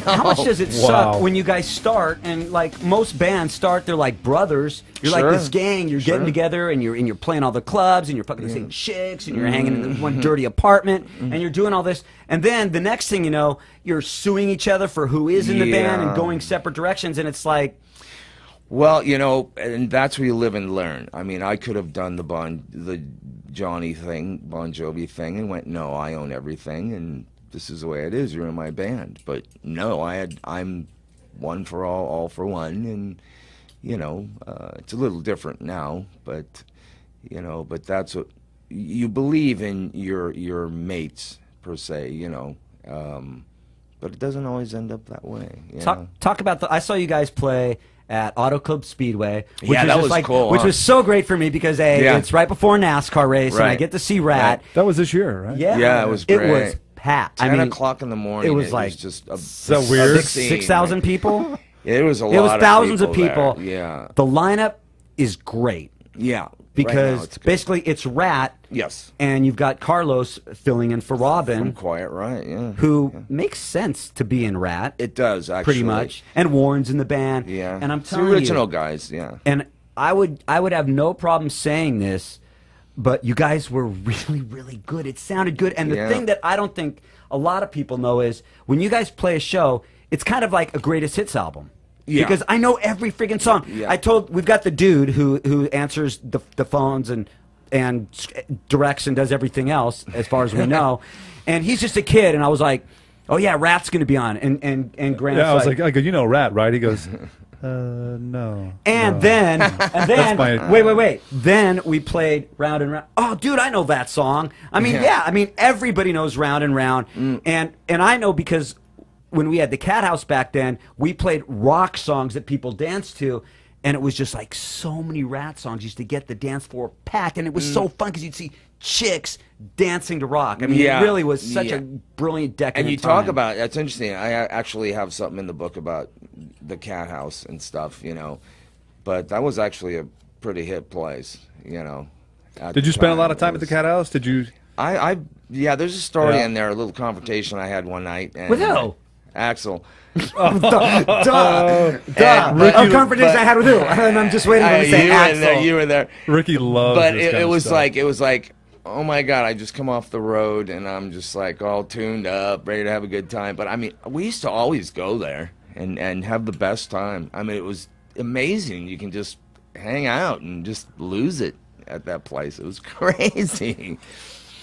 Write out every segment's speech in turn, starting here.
How much does it suck when you guys start, and like most bands start, they're like brothers. You're like this gang, you're getting together, and you're playing all the clubs, and you're fucking the same chicks, and you're hanging in one dirty apartment, and you're doing all this, and then the next thing you know, you're suing each other for who is in the band and going separate directions, and it's like... Well, you know, and that's where you live and learn. I mean, I could have done the Johnny thing, Bon Jovi thing, and went, no, I own everything, and this is the way it is. You're in my band. But no, I'm one for all for one, and you know, it's a little different now. But you know, but that's what you believe in your mates per se. You know, but it doesn't always end up that way. Talk about I saw you guys play at Auto Club Speedway, which that was cool, which was so great for me because it's right before a NASCAR race, and I get to see Ratt. That was this year, right? Yeah, it was great. It was packed. 10 o'clock in the morning. It was like just so weird. 6,000 people. It was a lot. It was thousands of people. There. Yeah, the lineup is great. Yeah, because right basically it's Ratt. Yes. And you've got Carlos filling in for Robin. From Quiet Riot, who makes sense to be in Ratt. It does, actually. Pretty much. And Warren's in the band. Yeah. And I'm it's telling the original you, guys, yeah. And I would have no problem saying this, but you guys were really, really good. It sounded good. And the thing that I don't think a lot of people know is when you guys play a show, it's kind of like a greatest hits album. Yeah. Because I know every freaking song. Yeah. We've got the dude who answers the phones and directs and does everything else as far as we know, and he's just a kid. And I was like, "Oh yeah, Ratt's going to be on." And Grant, I was like, "You know Ratt, right?" He goes, "No." And then wait. Then we played Round and Round. Oh, dude, I know that song. I mean, I mean everybody knows Round and Round, and I know because when we had the Cat House back then, we played rock songs that people danced to. And it was just like so many Ratt songs used to get the dance floor packed, and it was so fun because you'd see chicks dancing to rock. I mean, it really was such a brilliant decade. And you talk about that's interesting. I actually have something in the book about the Cat House and stuff, you know. But that was actually a pretty hit place, you know. Did you spend a lot of time at the Cat House? Did you? Yeah. There's a story in there, a little confrontation I had one night. And, with who? Axel. A confrontation I had with who? And I'm just waiting for him to say Axel. You were there. Riki loves But this it was like, oh my God, I just come off the road and I'm just like all tuned up, ready to have a good time. But I mean, we used to always go there and have the best time. I mean, it was amazing. You can just hang out and just lose it at that place. It was crazy.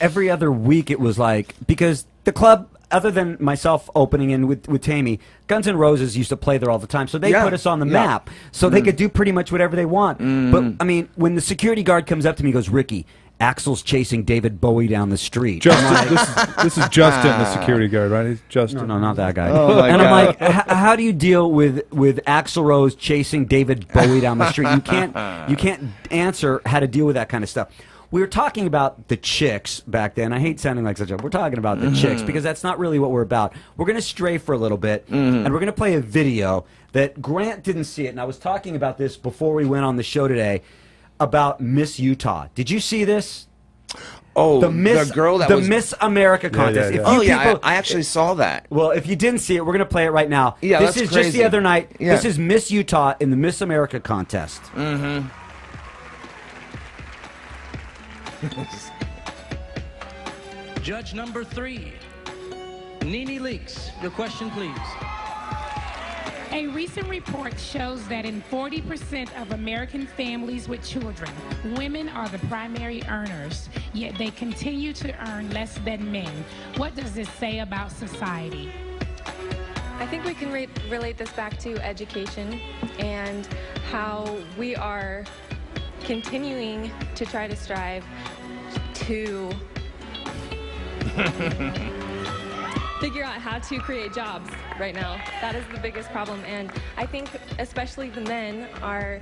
Every other week it was like, because the club, other than myself opening in with Tammy, Guns N' Roses used to play there all the time, so they put us on the map, so they could do pretty much whatever they want. But I mean, when the security guard comes up to me and goes, "Ricky, Axel's chasing David Bowie down the street." Justin, this is Justin, the security guard, right? He's Justin. No, not that guy. Oh my and God. I'm like, how do you deal with Axl Rose chasing David Bowie down the street? You can't answer how to deal with that kind of stuff. We were talking about the chicks back then. I hate sounding like such a... We're talking about the chicks because that's not really what we're about. We're going to stray for a little bit, and we're going to play a video that Grant didn't see it. And I was talking about this before we went on the show today about Miss Utah. Did you see this? Oh, the girl that was... Miss America contest. Yeah. I actually saw that. Well, if you didn't see it, we're going to play it right now. Yeah, this is crazy. Just the other night. Yeah. This is Miss Utah in the Miss America contest. Judge number 3, Nene Leakes. Your question, please. A recent report shows that in 40% of American families with children, women are the primary earners, yet they continue to earn less than men. What does this say about society? I think we can relate this back to education and how we are continuing to try to strive to figure out how to create jobs right now. That is the biggest problem, and I think especially the men are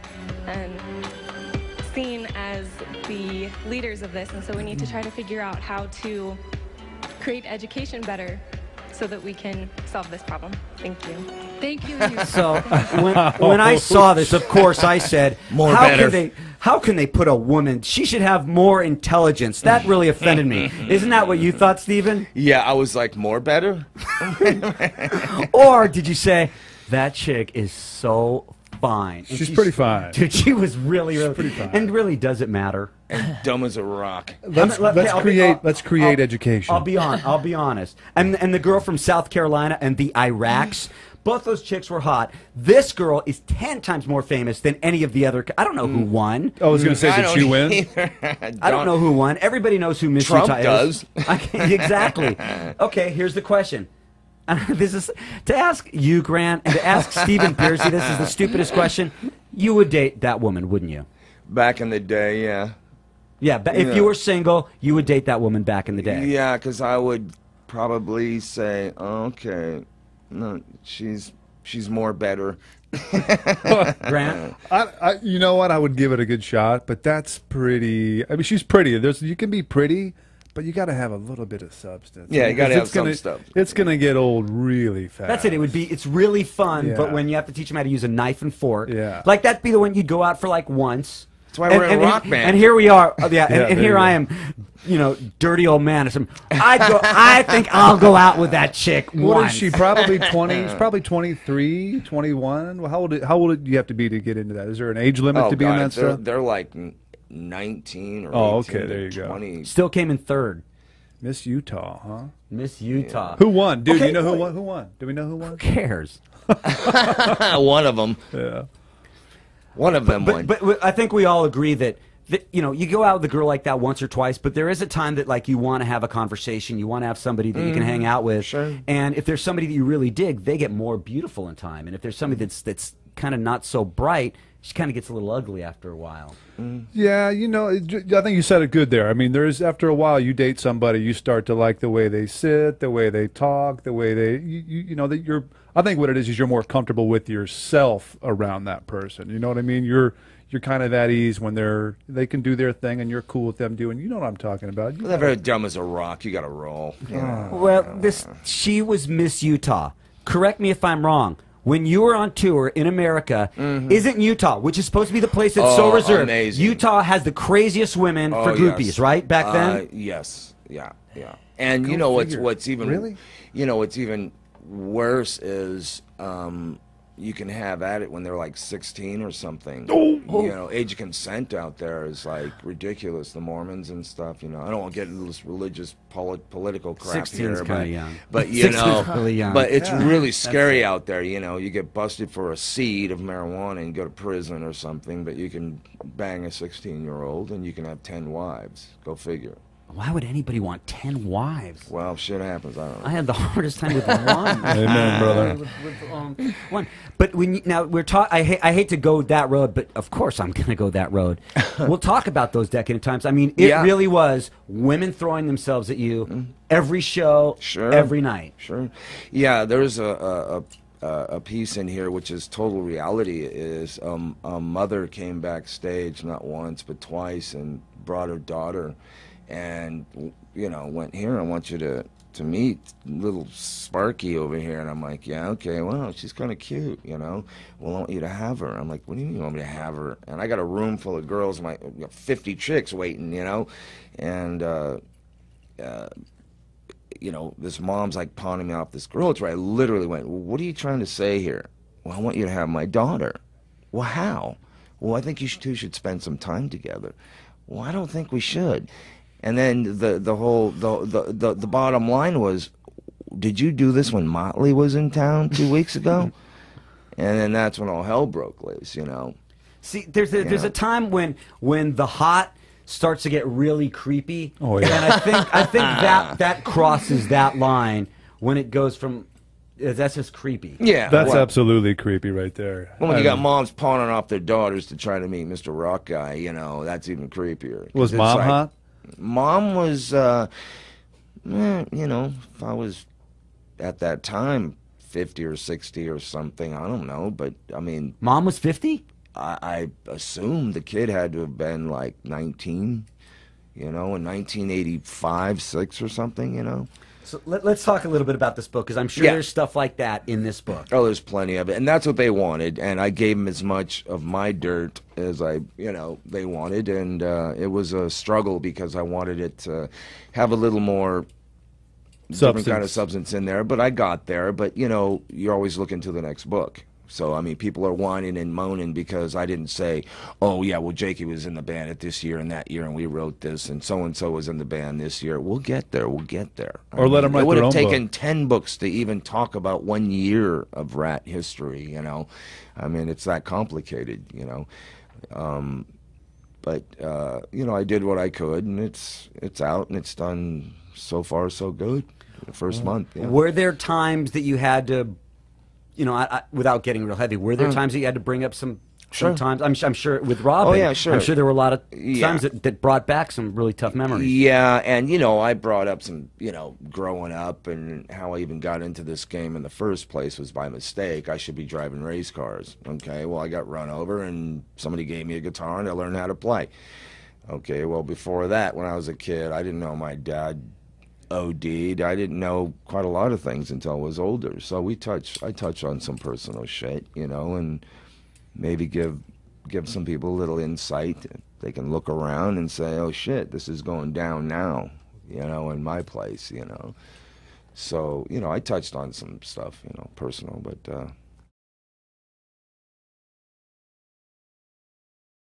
seen as the leaders of this, and so we need to try to figure out how to create education better so that we can solve this problem. Thank you. Thank you. So when I saw this, of course, I said, how can they put a woman? She should have more intelligence. That really offended me. Isn't that what you thought, Stephen? Yeah, I was like, more better? Or did you say, that chick is so fine? And She's pretty fine. Dude, she was really pretty fine. And really, does it matter? And dumb as a rock. Let's create education. I'll be honest. And the girl from South Carolina and the Iraqs, both those chicks were hot. This girl is 10 times more famous than any of the other. I don't know who won. I was going to say, did she win? I don't know who won. Everybody knows who Miss Trump Utah does. is. Exactly. Okay, here's the question. This is to ask you, Grant, and to ask Stephen Pearcy. This is the stupidest question. You would date that woman, wouldn't you? Back in the day, yeah. Yeah, if you were single, you would date that woman back in the day. Yeah, because I would probably say, okay, no, she's more better. Grant? You know what? I would give it a good shot, but that's pretty. I mean, she's pretty. You can be pretty, but you got to have a little bit of substance. Yeah, you got to have some stuff. It's gonna get old really fast. That's it. It's really fun, Yeah. but when you have to teach them how to use a knife and fork, Yeah. like that'd be the one you'd go out for like once. That's why we're in a rock band. And here we are. And there here you I go. am, dirty old man. I think I'll go out with that chick What once. is she? Probably 20. She's probably 23, 21. Well, how old do you have to be to get into that? Is there an age limit to be in that stuff? They're like 19 or 18 okay, there you go. 20. Still came in third. Miss Utah, huh? Miss Utah. Who won? Dude, Okay, you know who wait. won? Who won? Do we know who Who won? cares? One of them. Yeah. One of them won. But I think we all agree that you go out with a girl like that once or twice, but there is a time that like you want to have a conversation, you want to have somebody that you can hang out with, Sure. and if there's somebody that you really dig, they get more beautiful in time, and if there's somebody that's kind of not so bright, she kind of gets a little ugly after a while. Yeah, I think you said it good there. I mean, after a while, you date somebody, you start to like the way they sit, the way they talk, the way I think what it is you're more comfortable with yourself around that person. You know what I mean? You're kind of at ease when they can do their thing and you're cool with them doing. You know what I'm talking about? They're very dumb as a rock. You got to roll. Well, she was Miss Utah. Correct me if I'm wrong. When you were on tour in America, isn't Utah, which is supposed to be the place that's so reserved, amazing. Utah has the craziest women for groupies, yes. right? Back then? Yes. Yeah. And you know what's even Really? what's even worse is you can have at it when they're like 16 or something. Age of consent out there is like ridiculous. The Mormons and stuff. I don't want to get into this religious political crap 16's here, kinda young. but 16's really young. but it's really scary out there. You get busted for a seed of marijuana and go to prison or something, but you can bang a 16-year-old and you can have 10 wives. Go figure. Why would anybody want 10 wives? Well, shit happens. I don't know. I had the hardest time with one. Amen, brother. with one. But now we're talking. I hate to go that road, but of course I'm going to go that road. We'll talk about those decadent times. I mean, it really was women throwing themselves at you every show, every night. Sure. Yeah, there's a piece in here which is total reality. Is a mother came backstage not once but twice and brought her daughter. And, went here, I want you to meet little Sparky over here. And I'm like, yeah, okay, well, she's kind of cute, Well, I want you to have her. I'm like, what do you mean you want me to have her? And I got a room full of girls, 50 chicks waiting, And, this mom's like pawning me off this girl. It's where I literally went, well, what are you trying to say here? Well, I want you to have my daughter. Well, how? Well, I think you two should spend some time together. Well, I don't think we should. And then the bottom line was, did you do this when Motley was in town 2 weeks ago? And then that's when all hell broke loose, See, there's a time when the hot starts to get really creepy. Oh yeah. And I think that crosses that line when it goes from that's just creepy. Yeah. That's absolutely creepy right there. Well, when you got moms pawning off their daughters to try to meet Mr. Rock Guy, that's even creepier. Was mom hot? Mom was, if I was at that time 50 or 60 or something, I don't know, but I mean, Mom was 50? I assume the kid had to have been like 19, in 1985, 6 or something, So let's talk a little bit about this book, because I'm sure there's stuff like that in this book. Oh, there's plenty of it, and that's what they wanted, and I gave them as much of my dirt as they wanted, and it was a struggle because I wanted it to have a little more different kind of substance in there, but I got there. But, you know, you're always looking to the next book. So, I mean, people are whining and moaning because I didn't say, oh, yeah, well, Jakey was in the band at this year and that year, and we wrote this, and so-and-so was in the band this year. We'll get there. We'll get there. Or let them write their own book. It would have taken 10 books to even talk about 1 year of Rat history, you know. I mean, it's that complicated, you know. But, you know, I did what I could, and it's out, and it's done so far so good. The first month, yeah. Were there times that you had to, you know, without getting real heavy, were there times that you had to bring up some times? I'm sure with Robin. Oh, yeah, sure. I'm sure there were a lot of times that brought back some really tough memories. Yeah, and, you know, I brought up some, you know, growing up and how I even got into this game in the first place was by mistake. I should be driving race cars. Okay, well, I got run over and somebody gave me a guitar and I learned how to play. Okay, well, before that, when I was a kid, I didn't know my dad OD'd. I didn't know quite a lot of things until I was older. So I touch on some personal shit, you know, and maybe give some people a little insight. They can look around and say, oh shit, this is going down now, you know, in my place, you know. So, you know, I touched on some stuff, you know, personal, but